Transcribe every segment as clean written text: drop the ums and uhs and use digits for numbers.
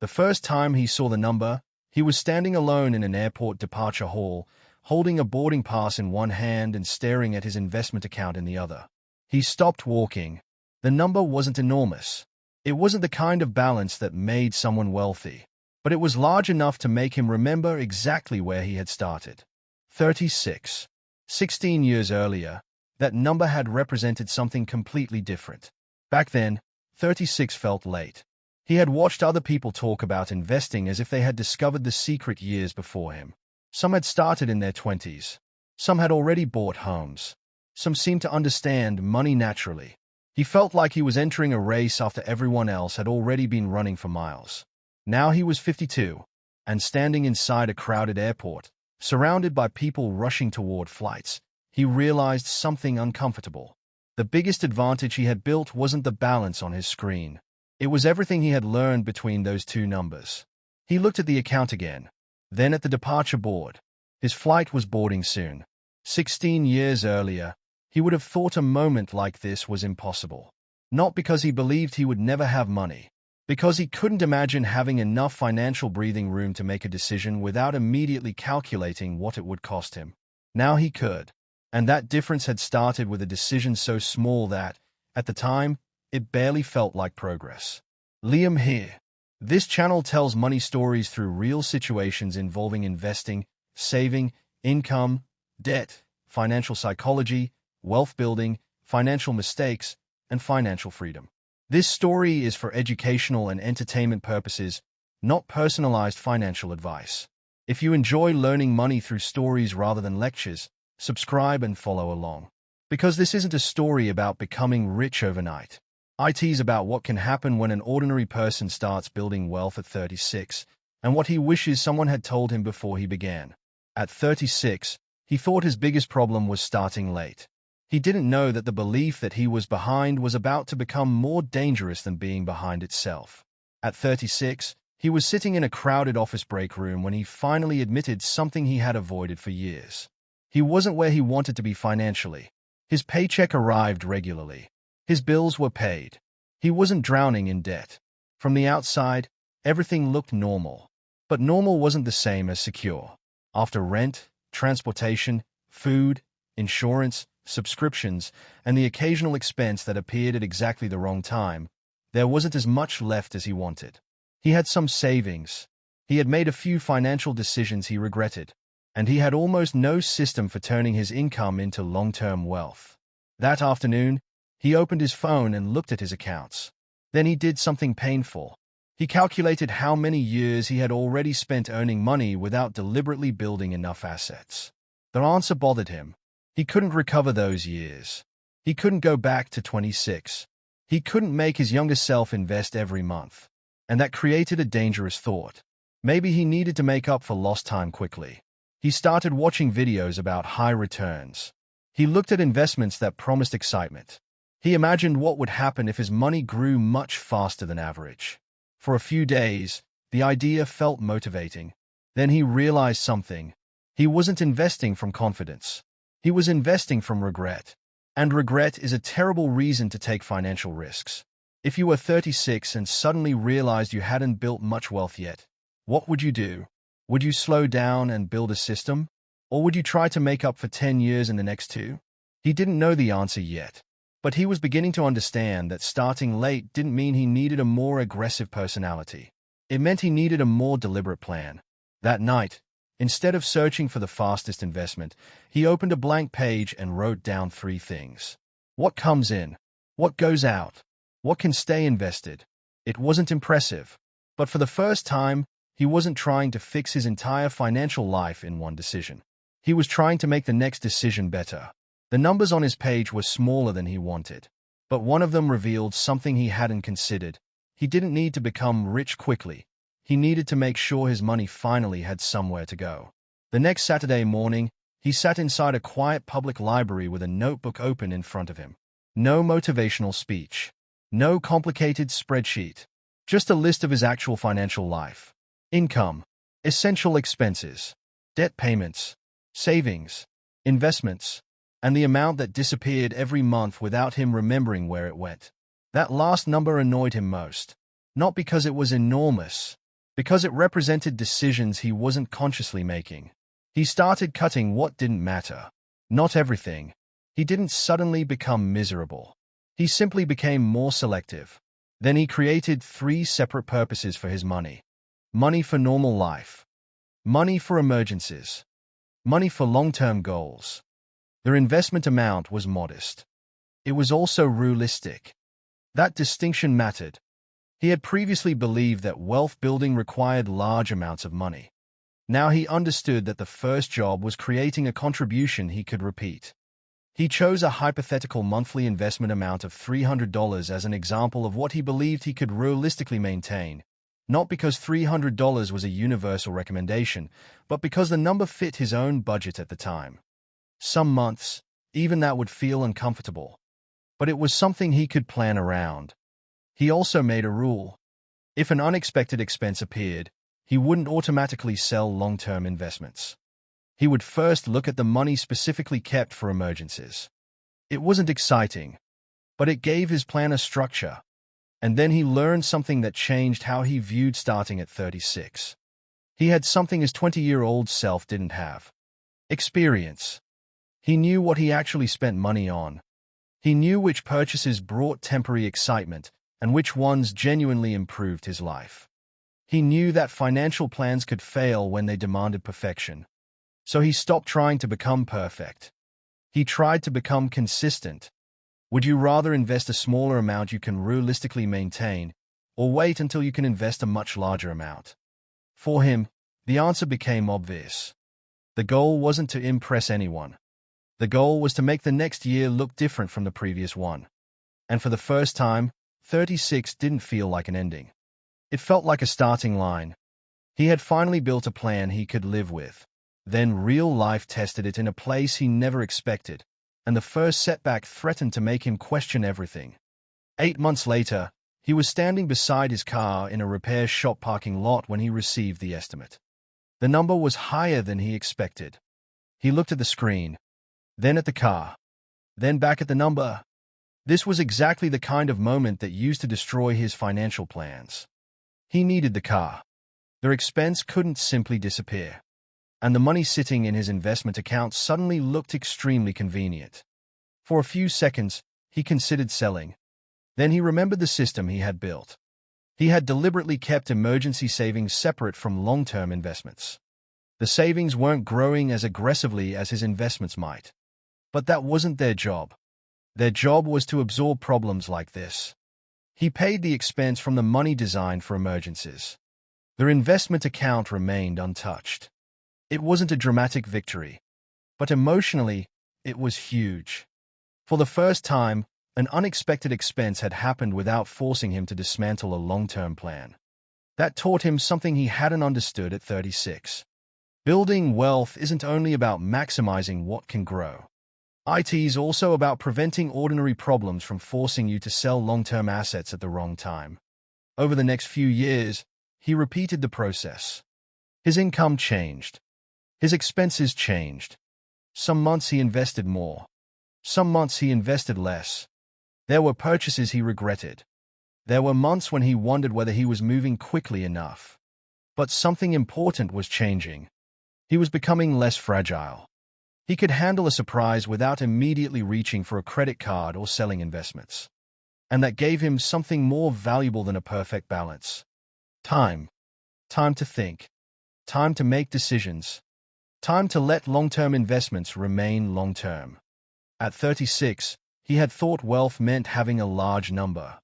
The first time he saw the number, he was standing alone in an airport departure hall, holding a boarding pass in one hand and staring at his investment account in the other. He stopped walking. The number wasn't enormous. It wasn't the kind of balance that made someone wealthy, but it was large enough to make him remember exactly where he had started. 36. 16 years earlier, that number had represented something completely different. Back then, 36 felt late. He had watched other people talk about investing as if they had discovered the secret years before him. Some had started in their 20s. Some had already bought homes. Some seemed to understand money naturally. He felt like he was entering a race after everyone else had already been running for miles. Now he was 52, and standing inside a crowded airport, surrounded by people rushing toward flights, he realized something uncomfortable. The biggest advantage he had built wasn't the balance on his screen. It was everything he had learned between those two numbers. He looked at the account again, then at the departure board. His flight was boarding soon. 16 years earlier, he would have thought a moment like this was impossible. Not because he believed he would never have money, because he couldn't imagine having enough financial breathing room to make a decision without immediately calculating what it would cost him. Now he could. And that difference had started with a decision so small that, at the time, it barely felt like progress. Liam here. This channel tells money stories through real situations involving investing, saving, income, debt, financial psychology, wealth building, financial mistakes, and financial freedom. This story is for educational and entertainment purposes, not personalized financial advice. If you enjoy learning money through stories rather than lectures, subscribe and follow along. Because this isn't a story about becoming rich overnight. It's about what can happen when an ordinary person starts building wealth at 36, and what he wishes someone had told him before he began. At 36, he thought his biggest problem was starting late. He didn't know that the belief that he was behind was about to become more dangerous than being behind itself. At 36, he was sitting in a crowded office break room when he finally admitted something he had avoided for years. He wasn't where he wanted to be financially. His paycheck arrived regularly. His bills were paid. He wasn't drowning in debt. From the outside, everything looked normal. But normal wasn't the same as secure. After rent, transportation, food, insurance, subscriptions, and the occasional expense that appeared at exactly the wrong time, there wasn't as much left as he wanted. He had some savings. He had made a few financial decisions he regretted, and he had almost no system for turning his income into long-term wealth. That afternoon, he opened his phone and looked at his accounts. Then he did something painful. He calculated how many years he had already spent earning money without deliberately building enough assets. The answer bothered him. He couldn't recover those years. He couldn't go back to 26. He couldn't make his younger self invest every month. And that created a dangerous thought. Maybe he needed to make up for lost time quickly. He started watching videos about high returns. He looked at investments that promised excitement. He imagined what would happen if his money grew much faster than average. For a few days, the idea felt motivating. Then he realized something. He wasn't investing from confidence. He was investing from regret. And regret is a terrible reason to take financial risks. If you were 36 and suddenly realized you hadn't built much wealth yet, what would you do? Would you slow down and build a system? Or would you try to make up for 10 years in the next 2? He didn't know the answer yet. But he was beginning to understand that starting late didn't mean he needed a more aggressive personality. It meant he needed a more deliberate plan. That night, instead of searching for the fastest investment, he opened a blank page and wrote down 3 things. What comes in? What goes out? What can stay invested? It wasn't impressive. But for the first time, he wasn't trying to fix his entire financial life in one decision. He was trying to make the next decision better. The numbers on his page were smaller than he wanted, but one of them revealed something he hadn't considered. He didn't need to become rich quickly. He needed to make sure his money finally had somewhere to go. The next Saturday morning, he sat inside a quiet public library with a notebook open in front of him. No motivational speech. No complicated spreadsheet. Just a list of his actual financial life. Income. Essential expenses. Debt payments. Savings. Investments. And the amount that disappeared every month without him remembering where it went. That last number annoyed him most. Not because it was enormous, because it represented decisions he wasn't consciously making. He started cutting what didn't matter. Not everything. He didn't suddenly become miserable. He simply became more selective. Then he created 3 separate purposes for his money. Money for normal life. Money for emergencies. Money for long-term goals. Their investment amount was modest. It was also realistic. That distinction mattered. He had previously believed that wealth building required large amounts of money. Now he understood that the first job was creating a contribution he could repeat. He chose a hypothetical monthly investment amount of $300 as an example of what he believed he could realistically maintain, not because $300 was a universal recommendation, but because the number fit his own budget at the time. Some months, even that would feel uncomfortable. But it was something he could plan around. He also made a rule. If an unexpected expense appeared, he wouldn't automatically sell long-term investments. He would first look at the money specifically kept for emergencies. It wasn't exciting, but it gave his plan a structure. And then he learned something that changed how he viewed starting at 36. He had something his 20-year-old self didn't have. Experience. He knew what he actually spent money on. He knew which purchases brought temporary excitement and which ones genuinely improved his life. He knew that financial plans could fail when they demanded perfection. So he stopped trying to become perfect. He tried to become consistent. Would you rather invest a smaller amount you can realistically maintain, or wait until you can invest a much larger amount? For him, the answer became obvious. The goal wasn't to impress anyone. The goal was to make the next year look different from the previous one. And for the first time, 36 didn't feel like an ending. It felt like a starting line. He had finally built a plan he could live with. Then real life tested it in a place he never expected, and the first setback threatened to make him question everything. 8 months later, he was standing beside his car in a repair shop parking lot when he received the estimate. The number was higher than he expected. He looked at the screen, then at the car, then back at the number. This was exactly the kind of moment that used to destroy his financial plans. He needed the car. Their expense couldn't simply disappear. And the money sitting in his investment account suddenly looked extremely convenient. For a few seconds, he considered selling. Then he remembered the system he had built. He had deliberately kept emergency savings separate from long-term investments. The savings weren't growing as aggressively as his investments might. But that wasn't their job. Their job was to absorb problems like this. He paid the expense from the money designed for emergencies. Their investment account remained untouched. It wasn't a dramatic victory, but emotionally, it was huge. For the first time, an unexpected expense had happened without forcing him to dismantle a long-term plan. That taught him something he hadn't understood at 36. Building wealth isn't only about maximizing what can grow. It is also about preventing ordinary problems from forcing you to sell long-term assets at the wrong time. Over the next few years, he repeated the process. His income changed. His expenses changed. Some months he invested more. Some months he invested less. There were purchases he regretted. There were months when he wondered whether he was moving quickly enough. But something important was changing. He was becoming less fragile. He could handle a surprise without immediately reaching for a credit card or selling investments. And that gave him something more valuable than a perfect balance. Time. Time to think. Time to make decisions. Time to let long-term investments remain long-term. At 36, he had thought wealth meant having a large number.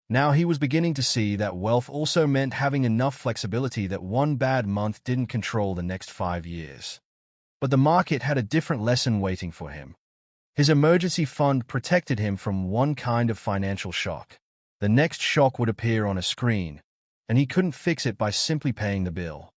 Now he was beginning to see that wealth also meant having enough flexibility that one bad month didn't control the next 5 years. But the market had a different lesson waiting for him. His emergency fund protected him from one kind of financial shock. The next shock would appear on a screen, and he couldn't fix it by simply paying the bill.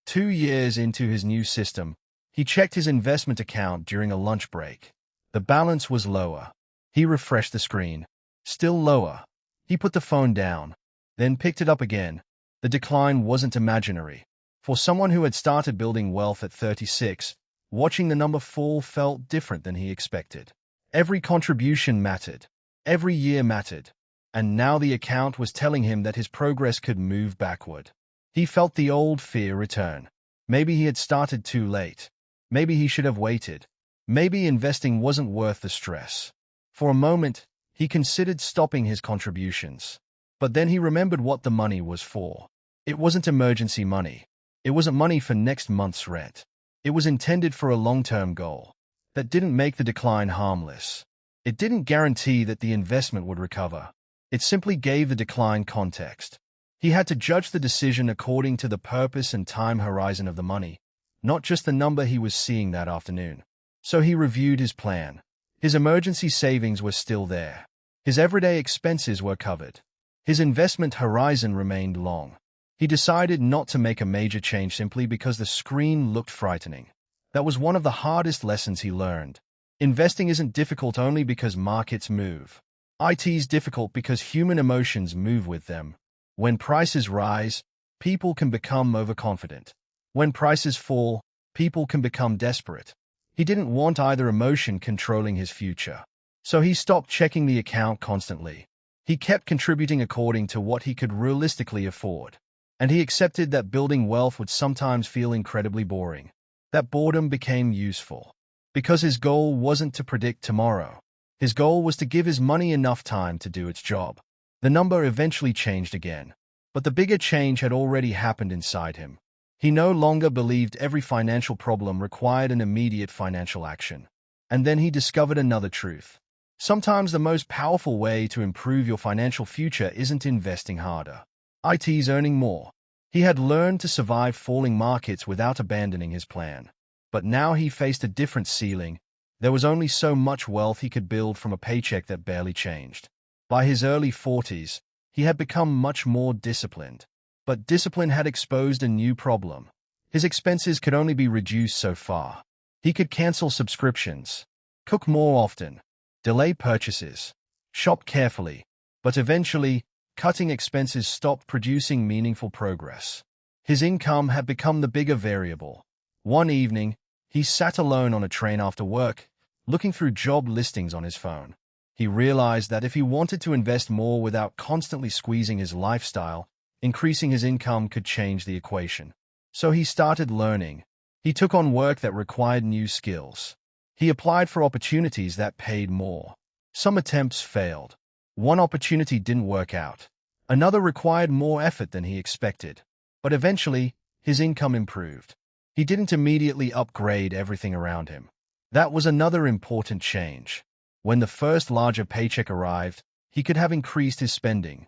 2 years into his new system, he checked his investment account during a lunch break. The balance was lower. He refreshed the screen. Still lower. He put the phone down, then picked it up again. The decline wasn't imaginary. For someone who had started building wealth at 36, watching the number fall felt different than he expected. Every contribution mattered. Every year mattered. And now the account was telling him that his progress could move backward. He felt the old fear return. Maybe he had started too late. Maybe he should have waited. Maybe investing wasn't worth the stress. For a moment, he considered stopping his contributions. But then he remembered what the money was for. It wasn't emergency money. It wasn't money for next month's rent. It was intended for a long-term goal. That didn't make the decline harmless. It didn't guarantee that the investment would recover. It simply gave the decline context. He had to judge the decision according to the purpose and time horizon of the money, not just the number he was seeing that afternoon. So he reviewed his plan. His emergency savings were still there. His everyday expenses were covered. His investment horizon remained long. He decided not to make a major change simply because the screen looked frightening. That was one of the hardest lessons he learned. Investing isn't difficult only because markets move. It's difficult because human emotions move with them. When prices rise, people can become overconfident. When prices fall, people can become desperate. He didn't want either emotion controlling his future. So he stopped checking the account constantly. He kept contributing according to what he could realistically afford. And he accepted that building wealth would sometimes feel incredibly boring. That boredom became useful. Because his goal wasn't to predict tomorrow. His goal was to give his money enough time to do its job. The number eventually changed again. But the bigger change had already happened inside him. He no longer believed every financial problem required an immediate financial action. And then he discovered another truth. Sometimes the most powerful way to improve your financial future isn't investing harder. It's earning more. He had learned to survive falling markets without abandoning his plan. But now he faced a different ceiling. There was only so much wealth he could build from a paycheck that barely changed. By his early 40s, he had become much more disciplined. But discipline had exposed a new problem. His expenses could only be reduced so far. He could cancel subscriptions, cook more often, delay purchases, shop carefully, but eventually, cutting expenses stopped producing meaningful progress. His income had become the bigger variable. One evening, he sat alone on a train after work, looking through job listings on his phone. He realized that if he wanted to invest more without constantly squeezing his lifestyle, increasing his income could change the equation. So he started learning. He took on work that required new skills. He applied for opportunities that paid more. Some attempts failed. One opportunity didn't work out. Another required more effort than he expected. But eventually, his income improved. He didn't immediately upgrade everything around him. That was another important change. When the first larger paycheck arrived, he could have increased his spending.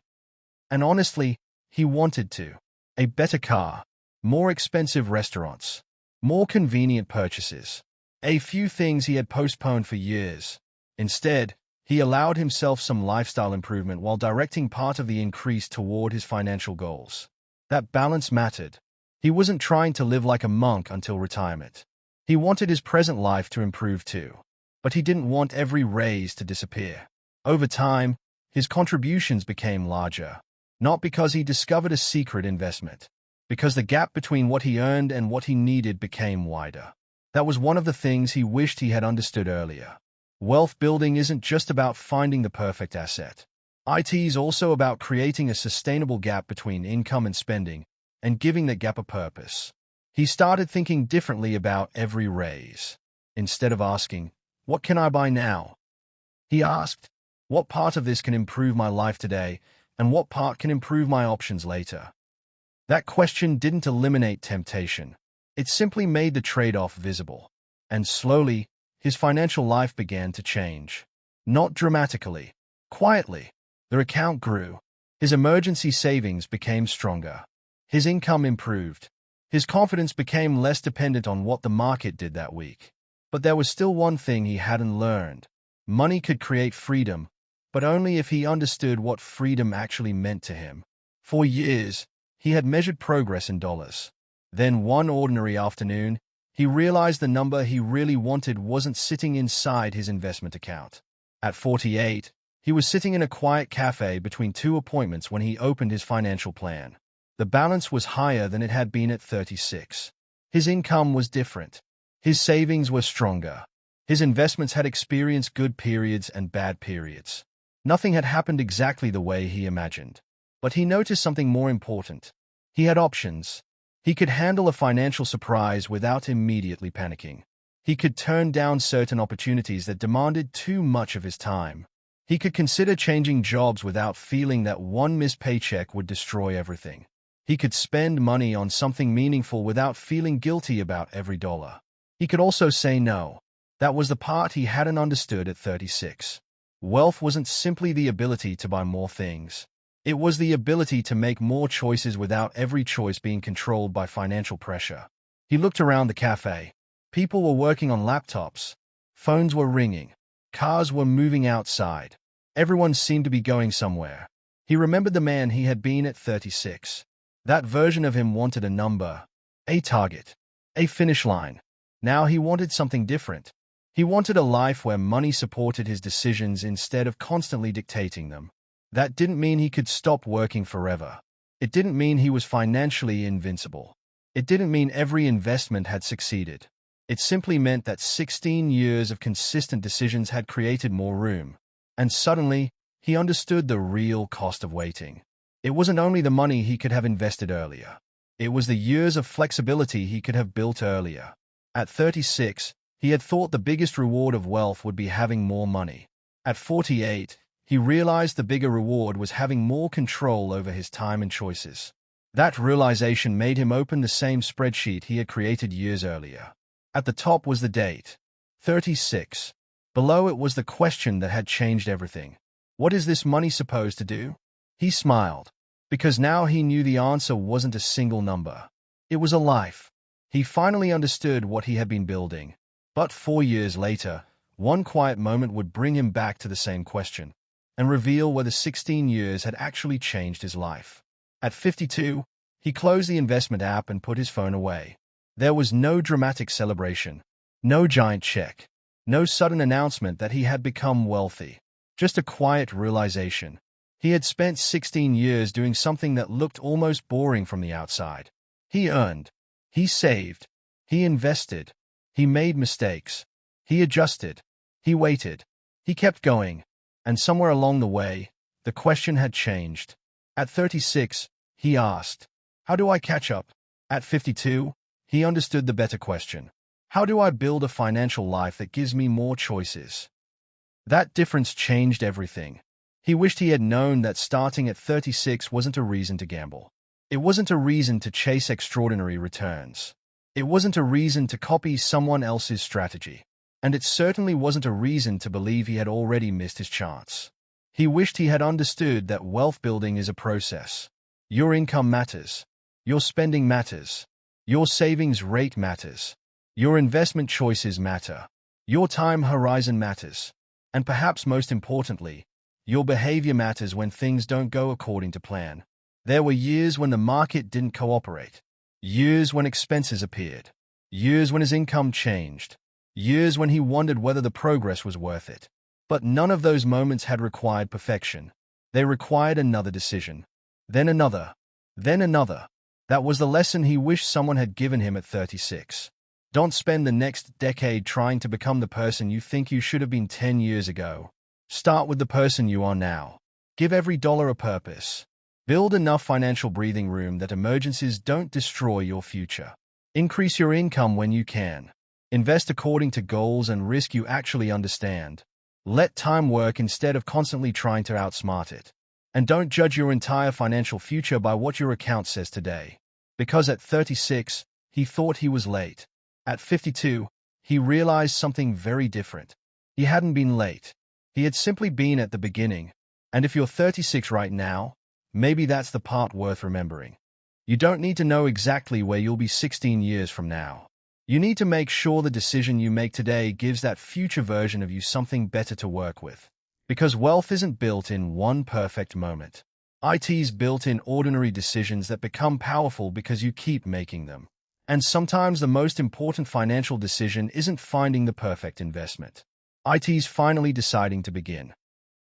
And honestly, he wanted to. A better car, more expensive restaurants, more convenient purchases. A few things he had postponed for years. Instead, he allowed himself some lifestyle improvement while directing part of the increase toward his financial goals. That balance mattered. He wasn't trying to live like a monk until retirement. He wanted his present life to improve too. But he didn't want every raise to disappear. Over time, his contributions became larger. Not because he discovered a secret investment, because the gap between what he earned and what he needed became wider. That was one of the things he wished he had understood earlier. Wealth building isn't just about finding the perfect asset. It's also about creating a sustainable gap between income and spending, and giving that gap a purpose. He started thinking differently about every raise. Instead of asking, "What can I buy now?" he asked, "What part of this can improve my life today, and what part can improve my options later?" That question didn't eliminate temptation. It simply made the trade-off visible. And slowly, his financial life began to change. Not dramatically. Quietly. Their account grew. His emergency savings became stronger. His income improved. His confidence became less dependent on what the market did that week. But there was still one thing he hadn't learned. Money could create freedom, but only if he understood what freedom actually meant to him. For years, he had measured progress in dollars. Then one ordinary afternoon, he realized the number he really wanted wasn't sitting inside his investment account. At 48, he was sitting in a quiet cafe between two appointments when he opened his financial plan. The balance was higher than it had been at 36. His income was different. His savings were stronger. His investments had experienced good periods and bad periods. Nothing had happened exactly the way he imagined. But he noticed something more important. He had options. He could handle a financial surprise without immediately panicking. He could turn down certain opportunities that demanded too much of his time. He could consider changing jobs without feeling that one missed paycheck would destroy everything. He could spend money on something meaningful without feeling guilty about every dollar. He could also say no. That was the part he hadn't understood at 36. Wealth wasn't simply the ability to buy more things. It was the ability to make more choices without every choice being controlled by financial pressure. He looked around the cafe. People were working on laptops. Phones were ringing. Cars were moving outside. Everyone seemed to be going somewhere. He remembered the man he had been at 36. That version of him wanted a number, a target, a finish line. Now he wanted something different. He wanted a life where money supported his decisions instead of constantly dictating them. That didn't mean he could stop working forever. It didn't mean he was financially invincible. It didn't mean every investment had succeeded. It simply meant that 16 years of consistent decisions had created more room. And suddenly, he understood the real cost of waiting. It wasn't only the money he could have invested earlier. It was the years of flexibility he could have built earlier. At 36, he had thought the biggest reward of wealth would be having more money. At 48, he realized the bigger reward was having more control over his time and choices. That realization made him open the same spreadsheet he had created years earlier. At the top was the date, 36. Below it was the question that had changed everything. What is this money supposed to do? He smiled, because now he knew the answer wasn't a single number. It was a life. He finally understood what he had been building. But 4 years later, one quiet moment would bring him back to the same question and reveal whether 16 years had actually changed his life. At 52, he closed the investment app and put his phone away. There was no dramatic celebration, no giant check, no sudden announcement that he had become wealthy. Just a quiet realization. He had spent 16 years doing something that looked almost boring from the outside. He earned. He saved. He invested. He made mistakes. He adjusted. He waited. He kept going. And somewhere along the way, the question had changed. At 36, he asked, "How do I catch up?" At 52, he understood the better question. How do I build a financial life that gives me more choices? That difference changed everything. He wished he had known that starting at 36 wasn't a reason to gamble. It wasn't a reason to chase extraordinary returns. It wasn't a reason to copy someone else's strategy. And it certainly wasn't a reason to believe he had already missed his chance. He wished he had understood that wealth building is a process. Your income matters. Your spending matters. Your savings rate matters. Your investment choices matter. Your time horizon matters. And perhaps most importantly, your behavior matters when things don't go according to plan. There were years when the market didn't cooperate. Years when expenses appeared. Years when his income changed. Years when he wondered whether the progress was worth it. But none of those moments had required perfection. They required another decision. Then another. Then another. That was the lesson he wished someone had given him at 36. Don't spend the next decade trying to become the person you think you should have been 10 years ago. Start with the person you are now. Give every dollar a purpose. Build enough financial breathing room that emergencies don't destroy your future. Increase your income when you can. Invest according to goals and risk you actually understand. Let time work instead of constantly trying to outsmart it. And don't judge your entire financial future by what your account says today. Because at 36, he thought he was late. At 52, he realized something very different. He hadn't been late. He had simply been at the beginning. And if you're 36 right now, maybe that's the part worth remembering. You don't need to know exactly where you'll be 16 years from now. You need to make sure the decision you make today gives that future version of you something better to work with. Because wealth isn't built in one perfect moment. It's built in ordinary decisions that become powerful because you keep making them. And sometimes the most important financial decision isn't finding the perfect investment. It's finally deciding to begin.